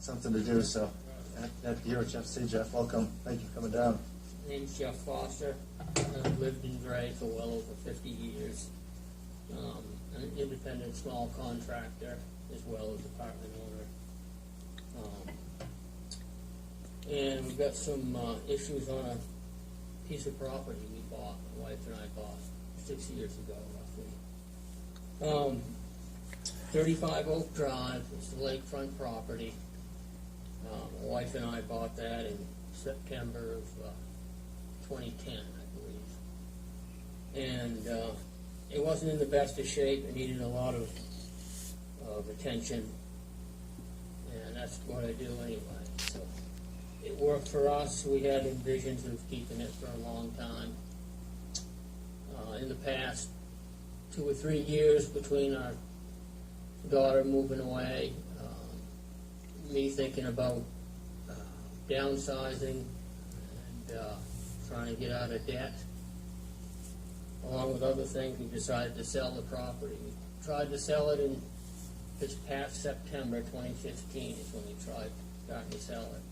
something to do. So, happy to hear what you have to say, Jeff. Welcome. Thank you for coming down. My name's Jeff Foster. I've lived in Gray for well over 50 years. I'm an independent small contractor as well as apartment owner. And we've got some issues on a piece of property we bought, my wife and I bought 6 years ago, roughly. 35 Oak Drive, it's the lakefront property. My wife and I bought that in September of 2010, I believe. And it wasn't in the best of shape. It needed a lot of attention. And that's what I do anyway. So it worked for us. We had envisions of keeping it for a long time. In the past 2 or 3 years between our daughter moving away, me thinking about downsizing and trying to get out of debt, along with other things, we decided to sell the property. We tried to sell it in this past September 2015 is when we started to sell it.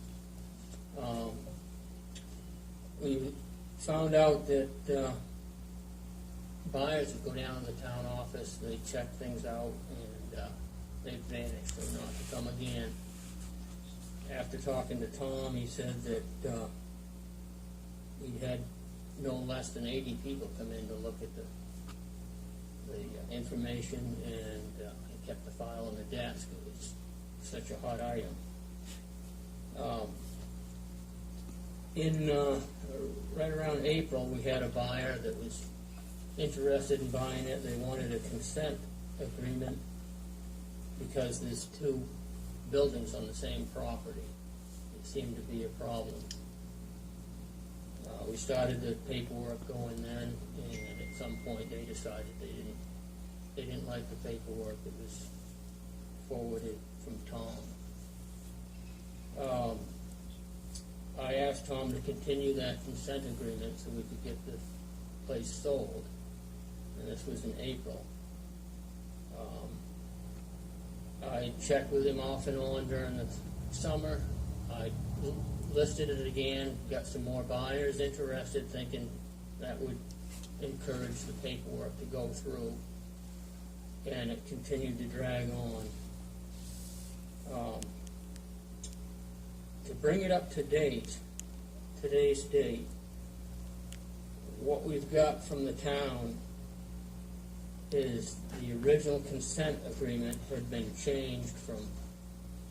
We found out that buyers would go down to the town office, they check things out, and they'd vanish, or not to come again. After talking to Tom, he said that we had no less than 80 people come in to look at the information, and he kept the file on the desk. It was such a hot item. Right around April, we had a buyer that was interested in buying it. They wanted a consent agreement because there's 2 buildings on the same property. It seemed to be a problem. We started the paperwork going then, and at some point they decided they didn't like the paperwork that was forwarded from Tom. I asked Tom to continue that consent agreement so we could get the place sold, and this was in April. I checked with him off and on during the summer. I listed it again, got some more buyers interested, thinking that would encourage the paperwork to go through, and it continued to drag on. To bring it up to date, today's date, what we've got from the town is the original consent agreement had been changed from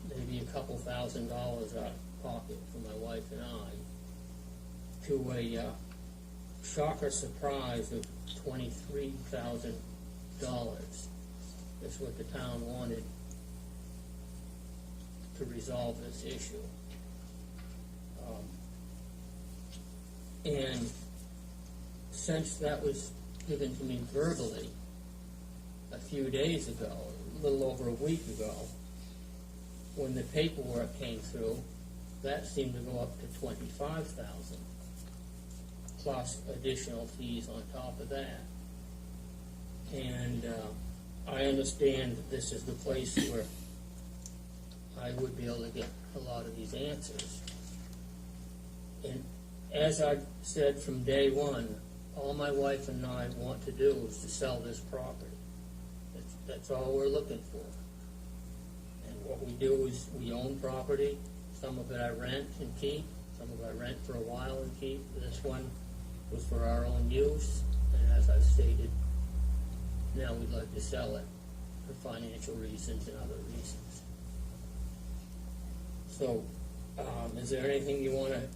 maybe a couple $1,000s out of pocket for my wife and I to a shocker surprise of $23,000. That's what the town wanted to resolve this issue. And since that was given to me verbally a few days ago, a little over a week ago, when the paperwork came through, that seemed to go up to $25,000 plus additional fees on top of that. And I understand that this is the place where I would be able to get a lot of these answers. And as I said from day one, all my wife and I want to do is to sell this property. That's all we're looking for. And what we do is we own property. Some of it I rent and keep. Some of it I rent for a while and keep. This one was for our own use. And as I've stated, now we'd like to sell it for financial reasons and other reasons. So, is there anything you want to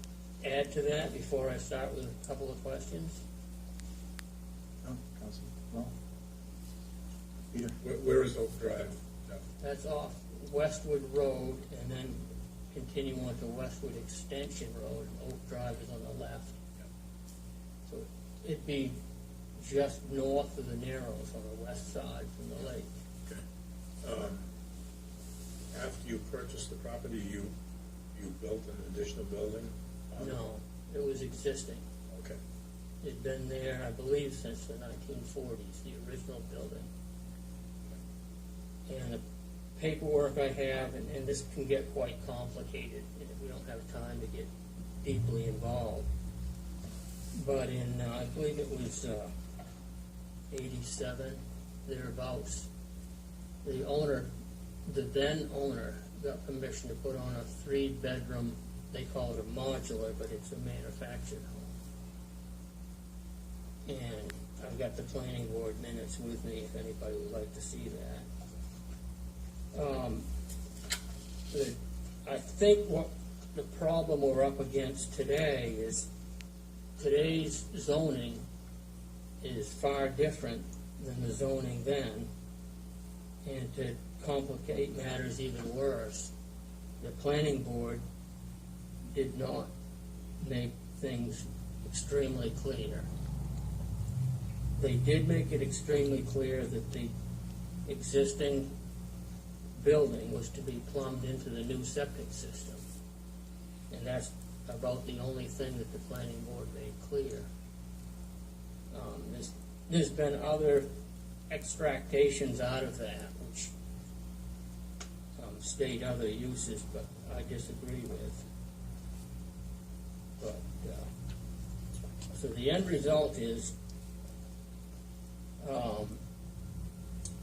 add to that before I start with a couple of questions? No, Councilman. No. Peter. Where is Oak Drive? No. That's off Westwood Road, and then continue on to Westwood Extension Road, and Oak Drive is on the left. Yeah. So it'd be just north of the Narrows on the west side from the lake. Okay. After you purchased the property, you built an additional building? No, it was existing. Okay. It'd been there, I believe, since the 1940s, the original building. And the paperwork I have, and this can get quite complicated if we don't have time to get deeply involved. But in, I believe it was 87, thereabouts, the owner, the then owner, got permission to put on a 3-bedroom, they call it a modular, but it's a manufactured home. And I've got the planning board minutes with me if anybody would like to see that. I think what the problem we're up against today is today's zoning is far different than the zoning then. And to complicate matters even worse, the planning board did not make things extremely clear. They did make it extremely clear that the existing building was to be plumbed into the new septic system. And that's about the only thing that the planning board made clear. There's been other extractations out of that, which state other uses, but I disagree with. But, so the end result is,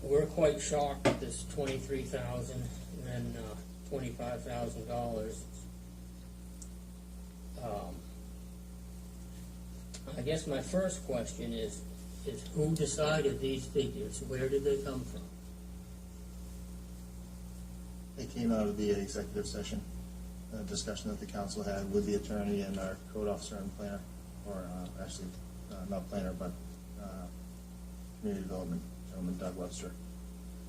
we're quite shocked at this $23,000 and then $25,000. I guess my first question is who decided these figures? Where did they come from? They came out of the executive session, discussion that the council had with the attorney and our code officer and planner, or actually not planner, but community development gentleman Doug Webster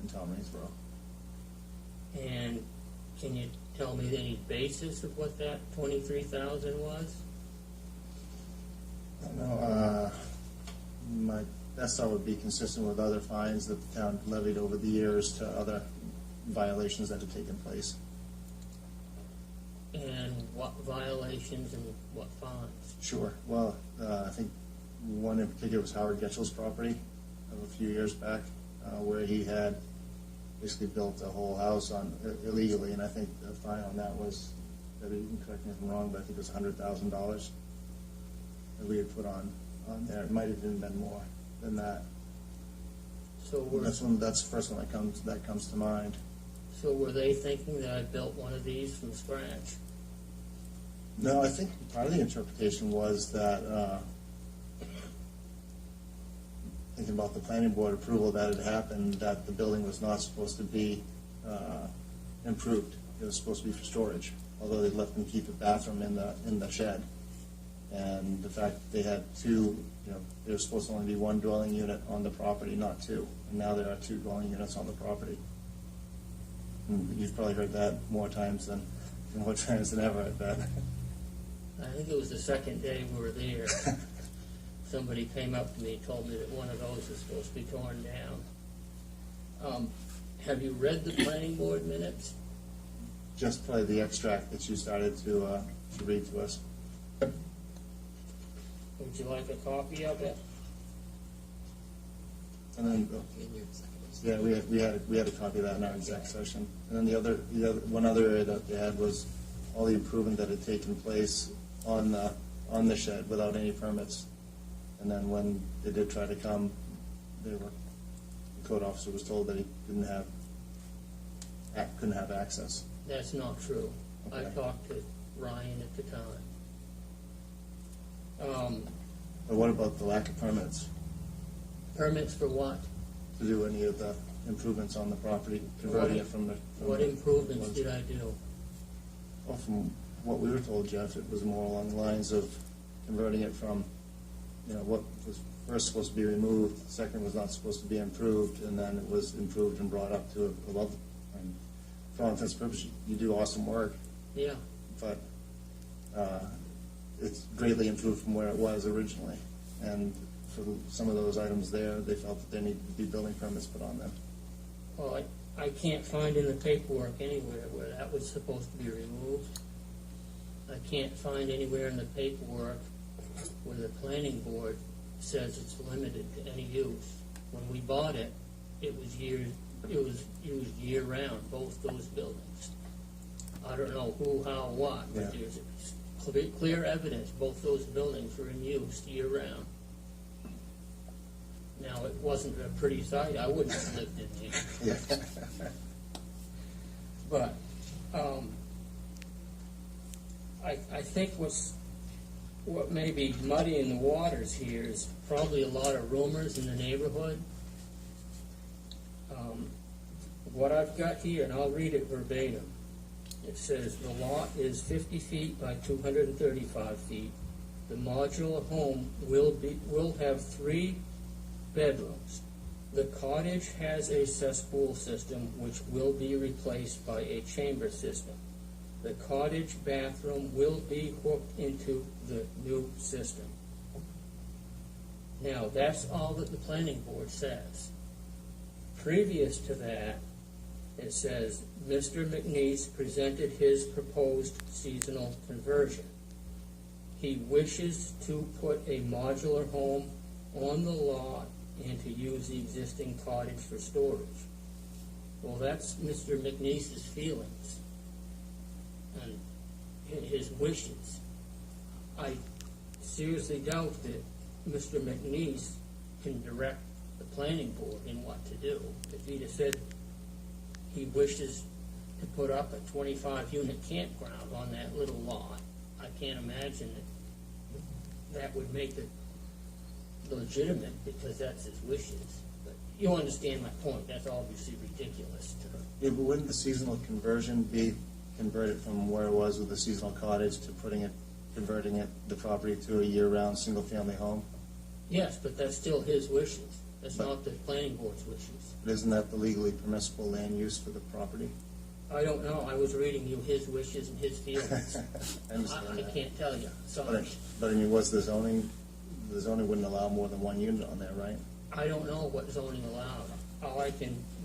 and Tom Rainsborough. And can you tell me any basis of what that $23,000 was? I don't know. My best thought would be consistent with other fines that the town levied over the years to other violations that have taken place. And what violations and what fines? Sure. Well, I think one in particular was Howard Getchell's property of a few years back, where he had basically built a whole house on illegally, and I think the fine on that was, Debbie, you can correct me if I'm wrong, but I think it was $100,000 that we had put on there. It might have even been more than that. So That's the first one that comes to mind. So were they thinking that I built one of these from scratch? No, I think part of the interpretation was that, thinking about the planning board approval that had happened, that the building was not supposed to be improved. It was supposed to be for storage, although they let them keep a bathroom in the shed. And the fact that they had two, there was supposed to only be one dwelling unit on the property, not two. And now there are two dwelling units on the property. And you've probably heard that more times than ever, I bet. I think it was the second day we were there. Somebody came up to me and told me that one of those was supposed to be torn down. Have you read the planning board minutes? Just probably the extract that you started to read to us. Would you like a copy of it? And then, yeah, we had a copy of that in our exec session. And then the other one other area that they had was all the improvement that had taken place on the shed without any permits. And then when they did try to come, the code officer was told that he couldn't have access. That's not true. Okay. I talked to Ryan at the time. But what about the lack of permits Permits for what? to do any of the improvements on the property, converting it from the... What improvements did I do? Well, from what we were told, Jeff, it was more along the lines of converting it from, what was first supposed to be removed, second was not supposed to be improved, and then it was improved and brought up to a level. And for all intents and purposes, you do awesome work, Yeah. but it's greatly improved from where it was originally. And for some of those items there, they felt that there needed to be building permits put on them. Well, I can't find in the paperwork anywhere where that was supposed to be removed. I can't find anywhere in the paperwork where the planning board says it's limited to any use. When we bought it, it was it was used year-round, both those buildings. I don't know who, how, what, Yeah. but there's clear evidence both those buildings were in use year-round. Now, it wasn't a pretty sight, I wouldn't have lived in there. Yeah. But, I think what may be muddying the waters here is probably a lot of rumors in the neighborhood. What I've got here, and I'll read it verbatim. It says, the lot is 50 feet by 235 feet. The modular home will have 3 bedrooms. The cottage has a cesspool system which will be replaced by a chamber system. The cottage bathroom will be hooked into the new system. Now, that's all that the planning board says. Previous to that, it says, Mr. McNeese presented his proposed seasonal conversion. He wishes to put a modular home on the lot and to use the existing cottage for storage. Well, that's Mr. McNeese's feelings and his wishes. I seriously doubt that Mr. McNeese can direct the planning board in what to do. If he'd have said he wishes to put up a 25-unit campground on that little lot, I can't imagine that would make it legitimate, because that's his wishes. But you understand my point, that's obviously ridiculous. Yeah, but wouldn't the seasonal conversion be converted from where it was with the seasonal cottage to converting the property to a year-round, single-family home? Yes, but that's still his wishes. That's not the planning board's wishes. But isn't that the legally permissible land use for the property? I don't know, I was reading you his wishes and his feelings. I understand I that. can't tell you, sorry. But I mean, was the zoning wouldn't allow more than 1 unit on there, right? I don't know what zoning allowed. All I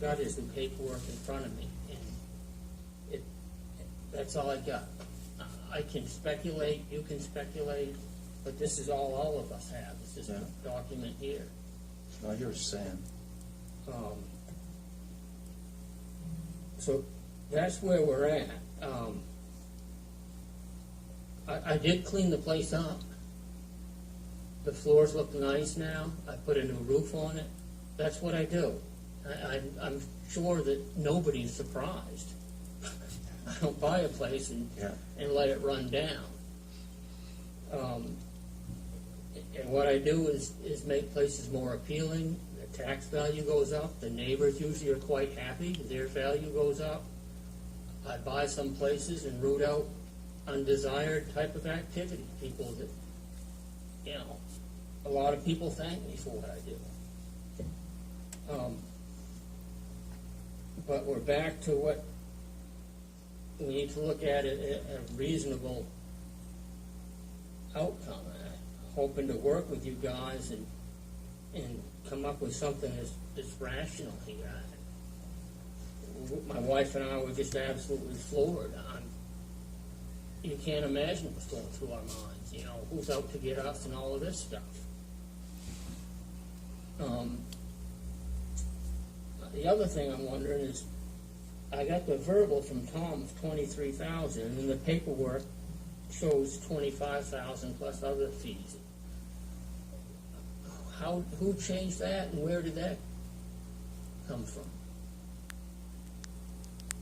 got is the paperwork in front of me, and that's all I got. I can speculate, you can speculate, but this is all of us have, it's just a document here. No, I hear what you're saying. So that's where we're at. I did clean the place up. The floors look nice now. I put a new roof on it. That's what I do. I'm sure that nobody's surprised. I don't buy a place and let it run down. And what I do is make places more appealing. The tax value goes up. The neighbors usually are quite happy. Their value goes up. I buy some places and root out undesired type of activity. People that, a lot of people thank me for what I do. But we're back to what we need to look at a reasonable outcome. I'm hoping to work with you guys and come up with something that's rational here. My wife and I were just absolutely floored. You can't imagine what's going through our minds. Who's out to get us and all of this stuff. The other thing I'm wondering is, I got the verbal from Tom of $23,000, and the paperwork shows $25,000 plus other fees. Who changed that, and where did that come from?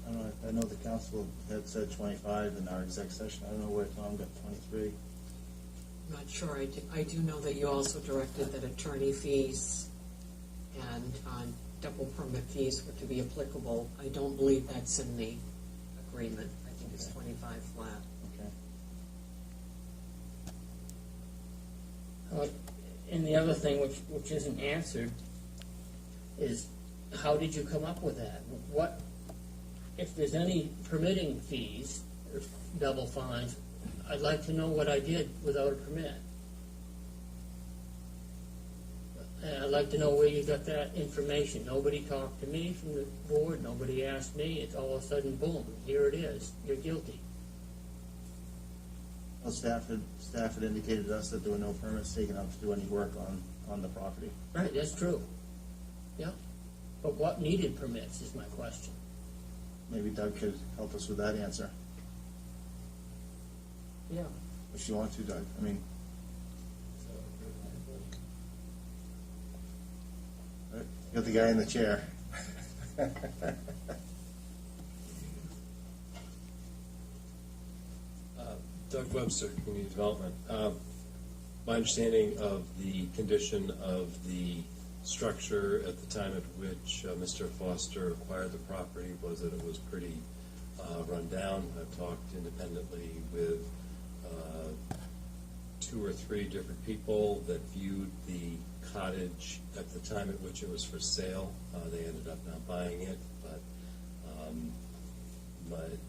I don't know. I know the council had said 25 in our exec session. I don't know where Tom got 23. I'm not sure. I do know that you also directed that attorney fees and double permit fees were to be applicable. I don't believe that's in the agreement. I think it's 25 flat. Okay. And the other thing which isn't answered is, how did you come up with that? What if there's any permitting fees or double fines? I'd like to know what I did without a permit. And I'd like to know where you got that information. Nobody talked to me from the board. Nobody asked me. It's all of a sudden, boom, here it is. You're guilty. Well, staff had indicated to us that there were no permits taken out to do any work on the property. Right, that's true. Yeah. But what needed permits is my question. Maybe Doug could help us with that answer, Yeah. if you want to, Doug. I mean, right, you got the guy in the chair. Doug Webster, Community Development. My understanding of the condition of the structure at the time at which Mr. Foster acquired the property was that it was pretty run down. I've talked independently with 2 or 3 different people that viewed the cottage at the time at which it was for sale. They ended up not buying it, but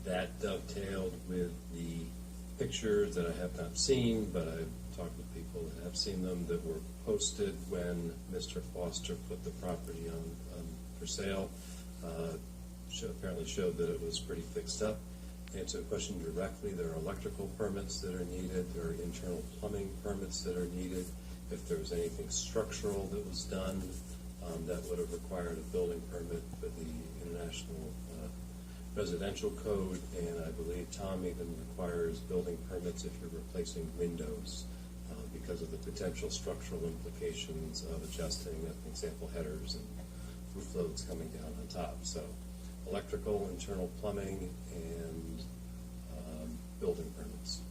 that dovetailed with the pictures that I have not seen, but I've talked with people that have seen them, that were posted when Mr. Foster put the property on for sale. Apparently showed that it was pretty fixed up. To answer the question directly, there are electrical permits that are needed, there are internal plumbing permits that are needed. If there was anything structural that was done, that would have required a building permit for the International Residential Code, and I believe Tom even requires building permits if you're replacing windows because of the potential structural implications of adjusting, for example, headers and roof loads coming down on top. So electrical, internal plumbing, and building permits.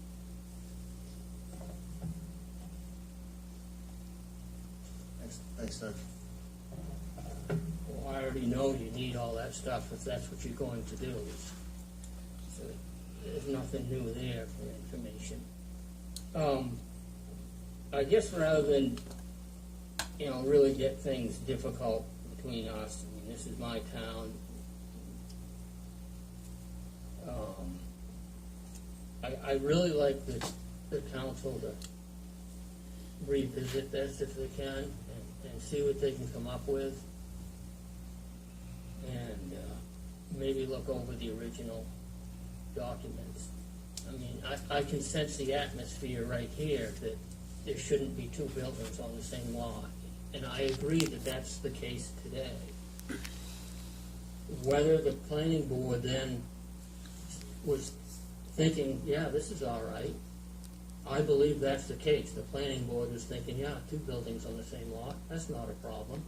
Thanks, Doug. Well, I already know you need all that stuff if that's what you're going to do. So there's nothing new there for information. I guess rather than, really get things difficult between us, I mean, this is my town. I really like the council to revisit this if they can and see what they can come up with. And maybe look over the original documents. I mean, I can sense the atmosphere right here that there shouldn't be 2 buildings on the same lot. And I agree that that's the case today. Whether the planning board then was thinking, yeah, this is all right, I believe that's the case. The planning board was thinking, yeah, 2 buildings on the same lot, that's not a problem.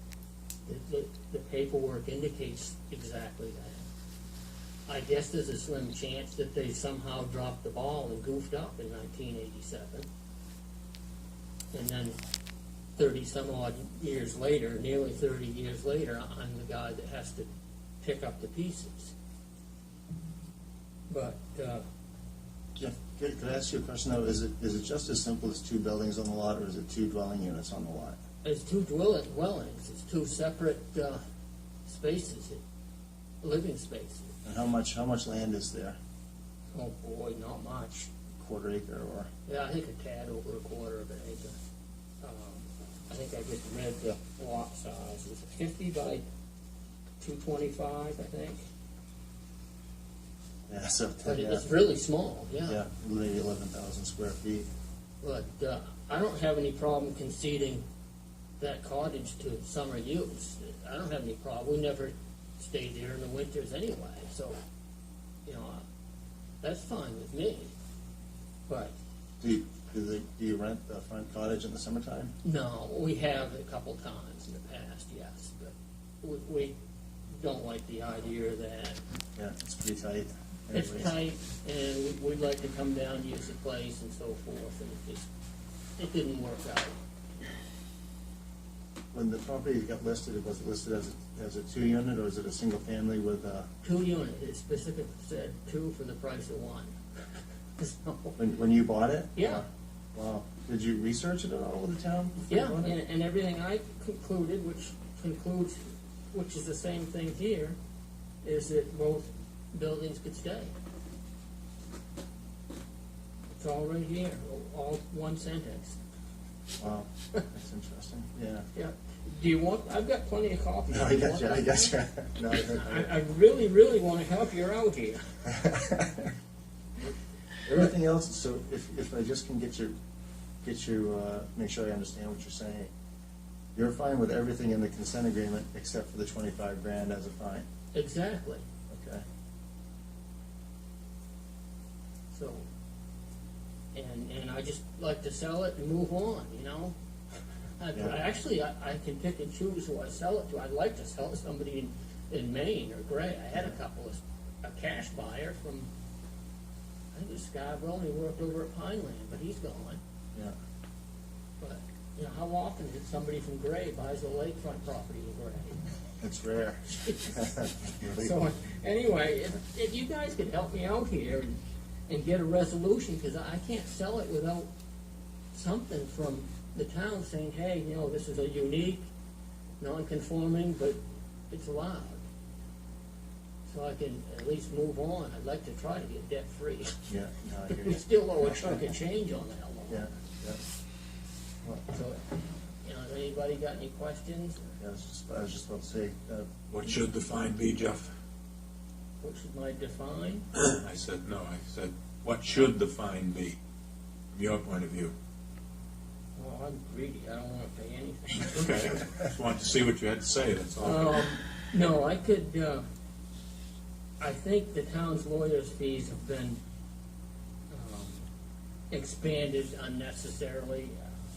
The paperwork indicates exactly that. I guess there's a slim chance that they somehow dropped the ball and goofed up in 1987. And then 30-some odd years later, nearly 30 years later, I'm the guy that has to pick up the pieces. But, Jeff, could I ask you a question though? Is it just as simple as 2 buildings on the lot, or is it 2 dwelling units on the lot? it's 2 dwellings, it's 2 separate spaces, living spaces. And how much land is there? Oh boy, not much. Quarter acre or? Yeah, I think a tad over a quarter of an acre. I think I just read the lot size. It's 50 by 225, I think. Yeah, so But yeah, it's really small, yeah, maybe 11,000 square feet. But I don't have any problem conceding that cottage to summer use. I don't have any problem. We never stayed there in the winters anyway, so, that's fine with me. But, Do you rent the front cottage in the summertime? no, we have a couple times in the past, yes, but we don't like the idea of that. Yeah, it's pretty tight. It's Anyways. tight, and we'd like to come down, use the place and so forth, and it didn't work out. When the property got listed, was it listed as a 2-unit, or is it a single family with 2 units, it specifically said 2 for the price of 1. So, when you bought it? Yeah. Wow. Did you research it at all with the town? before you yeah, bought it? and everything I concluded, which is the same thing here, is that both buildings could stay. It's all right here, all one sentence. Wow, that's interesting. Yeah. Yeah. Do you want? I've got plenty of copies. No, Do I you got want you. I them? got you. No, I really, really want to help you out here. Everything else. So if I just can get you, make sure I understand what you're saying. You're fine with everything in the consent agreement except for the 25 grand as a fine, Exactly. okay? So, and I just like to sell it and move on, you know? Yeah. Actually, I can pick and choose who I sell it to. I'd like to sell it to somebody in Maine or Gray. I had a cash buyer from, I think it was Scarborough, and he worked over at Pineland, but he's gone. Yeah. But, you know, how often is it somebody from Gray buys a lakefront property in Gray? It's rare. Really. So, anyway, if you guys could help me out here and get a resolution, because I can't sell it without something from the town saying, hey, you know, this is a unique, non-conforming, but it's allowed. So I can at least move on. I'd like to try to get debt-free. Yeah, no, I hear We you. still owe a chunk of change on that loan. Yeah, yeah. Well, So, you know, has anybody got any questions? yeah, I was just about to say, What should the fine be, Jeff? What should my define? I said, what should the fine be, from your point of view? Well, I'm greedy. I don't want to pay anything. Okay, just wanted to see what you had to say, that's all. No, I could, I think the town's lawyers' fees have been expanded unnecessarily.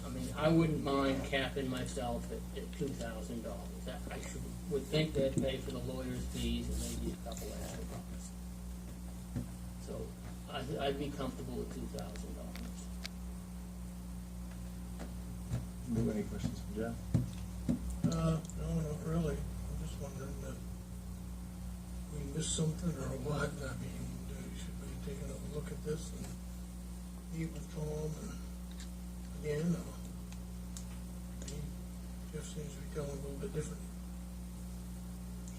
I mean, I wouldn't mind capping myself at $2,000. I would think they'd pay for the lawyers' fees and maybe a couple of extra bucks. So I'd be comfortable with $2,000. do any questions for Jeff? No, not really. I'm just wondering if we missed something or what. I mean, should we take another look at this and meet with Tom and again, or I mean, Jeff seems to be telling a little bit different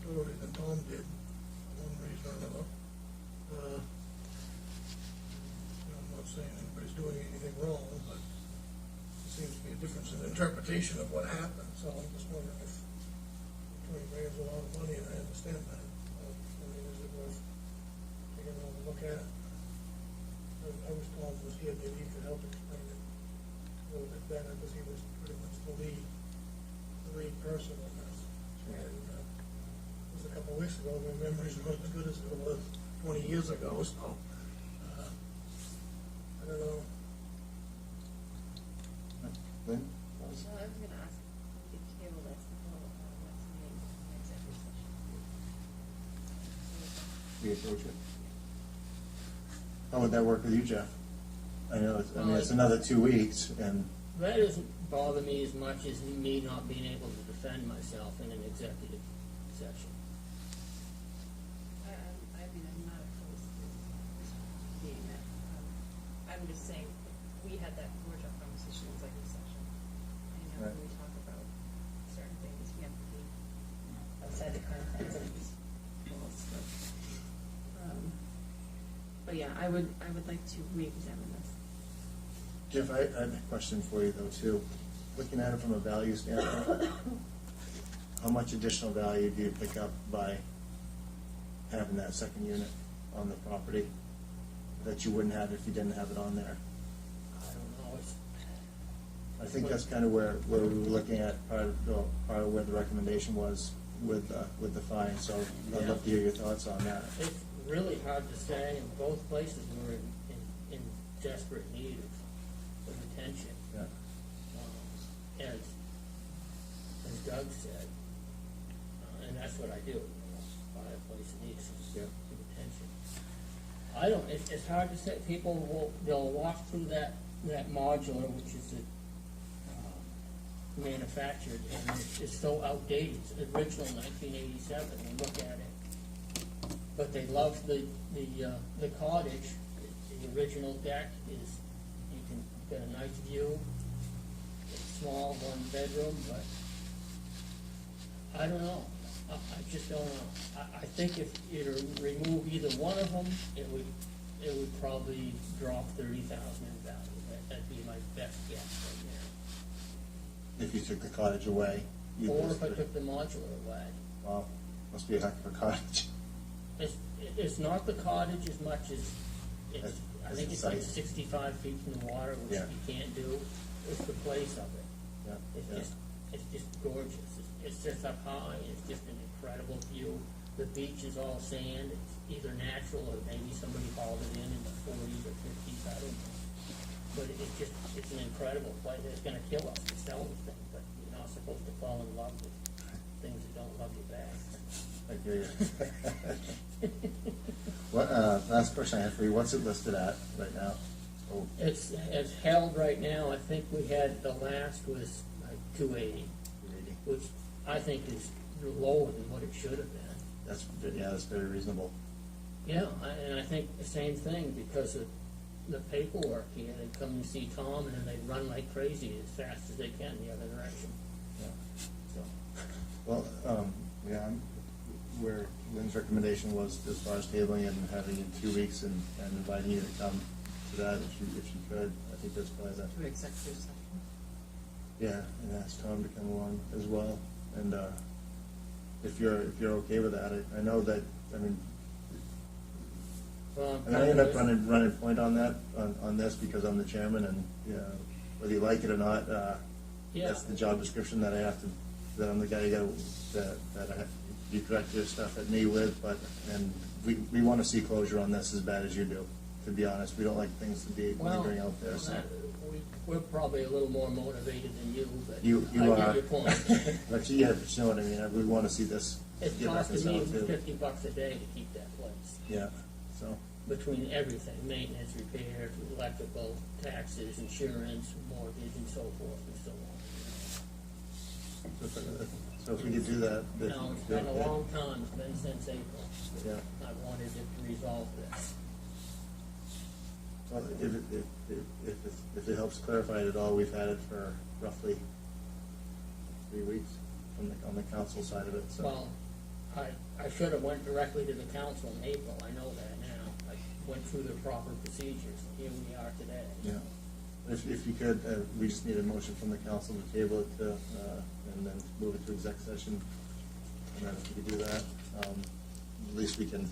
story than Tom did, for one reason or another. I'm not saying anybody's doing anything wrong, but seems to be a difference in interpretation of what happened, so I'm just wondering if 20 grand is a lot of money, and I understand that. I mean, is it worth taking another look at? I wish Tom was here, maybe he could help explain it a little bit better, because he was pretty much the lead person on this. And it was a couple of weeks ago, my memory's not as good as it was 20 years ago, so I don't know. Lynn? So I was gonna ask, we could table this until next meeting, executive session. We approach it. How would that work with you, Jeff? I know, it's another 2 weeks, and, That doesn't bother me as much as me not being able to defend myself in an executive session. I mean, I'm not opposed to being that. I'm just saying, we had that workshop conversation in executive session. I know Right. when we talk about certain things, we have to be outside the confines of these rules, but yeah, I would like to re-examine this. Jeff, I have a question for you though, too. Looking at it from a value standpoint, how much additional value do you pick up by having that second unit on the property that you wouldn't have if you didn't have it on there? I don't know, I think that's kind of where we were looking at part of where the recommendation was with the fine, so I'd love to hear your thoughts on that. it's really hard to say, and both places were in desperate need of attention. Yeah. As Doug said, and that's what I do, you know, buy a place that needs some attention. It's hard to say, they'll walk through that modular, which is manufactured, and it's so outdated, it's original 1987, and look at it. But they love the cottage, the original deck is, you can get a nice view, it's small, one bedroom, but I don't know, I just don't know. I think if you remove either one of them, it would probably drop 30,000 in value, that'd be my best guess right now. If you took the cottage away, you'd Or lose if I the- took the modular away. Wow, must be a heck of a cottage. It's not the cottage as much as, I As think the it's like site. 65 feet from the water, which Yeah. you can't do. It's the place of it. Yeah, It's yeah. just It's just gorgeous. It's just up high, it's just an incredible view. The beach is all sand, it's either natural or maybe somebody hauled it in the forties or fifties, I don't know. But it's an incredible place. It's gonna kill us to sell the thing, but you're not supposed to fall in love with things that don't love you back. I hear you. What, last question I have for you, what's it listed at right now? Oh, It's held right now, I think we had, the last was like 280, 280. which I think is lower than what it should have been. That's very reasonable. Yeah, and I think the same thing, because of the paperwork here, they come and see Tom, and then they run like crazy as fast as they can the other direction. Yeah. So, well, where Lynn's recommendation was as far as tabling it and having it in 2 weeks and inviting you to come to that if you could, I think that's probably the, To executive session. yeah, and ask Tom to come along as well. And if you're okay with that, I know that, I mean, Well, and I end up running point on that, on this because I'm the chairman and, whether you like it or not, Yeah. that's the job description that I have to, that I'm the guy that I have, you correct your stuff at me with, and we want to see closure on this as bad as you do, to be honest. We don't like things to be Well, lingering out there, so. we're probably a little more motivated than you, but You I are. get your point. But yeah, you know what I mean, we want to see this It's get costing me reconciled too. $50 a day to keep that place, Yeah, so, between everything, maintenance, repairs, electrical, taxes, insurance, mortgage, and so forth and so on. so if we could do that. No, it's been a long time, it's been since April. Yeah. I wanted it to resolve this. Well, if it helps clarify it at all, we've had it for roughly 3 weeks on the council side of it, so. Well, I should have went directly to the council in April, I know that now. I went through the proper procedures, and here we are today. Yeah. If you could, we just need a motion from the council to table it to, and then move it to exec session. And then if we could do that, at least we can